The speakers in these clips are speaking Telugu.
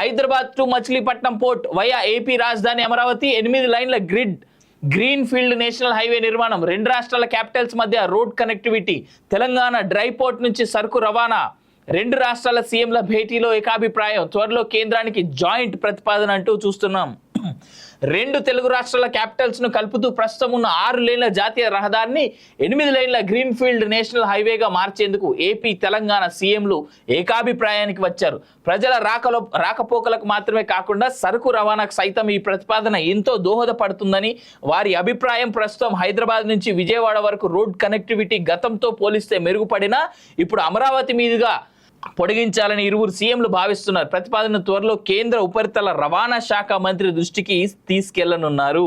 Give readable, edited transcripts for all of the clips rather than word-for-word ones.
Hyderabad to Machilipatnam port via AP రాజధాని అమరావతి 8 లైన్ల గ్రీన్ ఫీల్డ్ నేషనల్ హైవే నిర్మాణం, 2 రాష్ట్రాల క్యాపిటల్స్ మధ్య road connectivity, Telangana dry port నుంచి సరుకు రవాణా, 2 రాష్ట్రాల సీఎంల భేటీలో ఏకాభిప్రాయం, త్వరలో కేంద్రానికి జాయింట్ ప్రతిపాదన అంటూ చూస్తున్నాం. 2 తెలుగు రాష్ట్రాల క్యాపిటల్స్ ను కలుపుతూ ప్రస్తుతం ఉన్న 6 లేన్ల జాతీయ రహదారిని 8 లైన్ల గ్రీన్ ఫీల్డ్ నేషనల్ హైవేగా మార్చేందుకు ఏపీ తెలంగాణ సీఎంలు ఏకాభిప్రాయానికి వచ్చారు. ప్రజల రాకపోకలకు మాత్రమే కాకుండా సరుకు రవాణాకు సైతం ఈ ప్రతిపాదన ఎంతో దోహదపడుతుందని వారి అభిప్రాయం. ప్రస్తుతం హైదరాబాద్ నుంచి విజయవాడ వరకు రోడ్ కనెక్టివిటీ గతంతో పోలిస్తే మెరుగుపడినా ఇప్పుడు అమరావతి మీదుగా పొడిగించాలని ఇరువురు సీఎంలు భావిస్తున్నారు. ప్రతిపాదన త్వరలో కేంద్ర ఉపరితల రవాణా శాఖ మంత్రి దృష్టికి తీసుకెళ్లనున్నారు.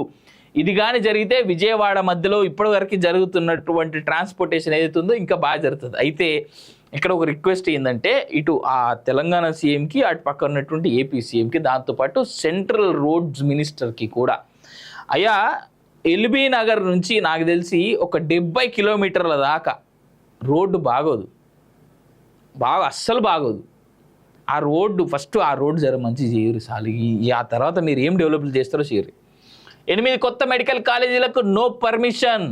ఇది కానీ జరిగితే విజయవాడ మధ్యలో ఇప్పటివరకు జరుగుతున్నటువంటి ట్రాన్స్పోర్టేషన్ ఏదైతుందో ఇంకా బాగా జరుగుతుంది. అయితే ఇక్కడ ఒక రిక్వెస్ట్ ఏంటంటే ఇటు ఆ తెలంగాణ సీఎంకి అటు పక్క ఉన్నటువంటి ఏపీ సీఎంకి దాంతోపాటు సెంట్రల్ రోడ్స్ మినిస్టర్కి కూడా, అయ్యా ఎల్బీ నగర్ నుంచి నాకు తెలిసి ఒక 70 కిలోమీటర్ల దాకా రోడ్డు అస్సలు బాగోదు. ఆ రోడ్డు ఫస్ట్ ఆ రోడ్డు జర మంచి చేయరు సార్. ఆ తర్వాత మీరు ఏం డెవలప్ చేస్తారో చేయరు. 8 కొత్త మెడికల్ కాలేజీలకు నో పర్మిషన్.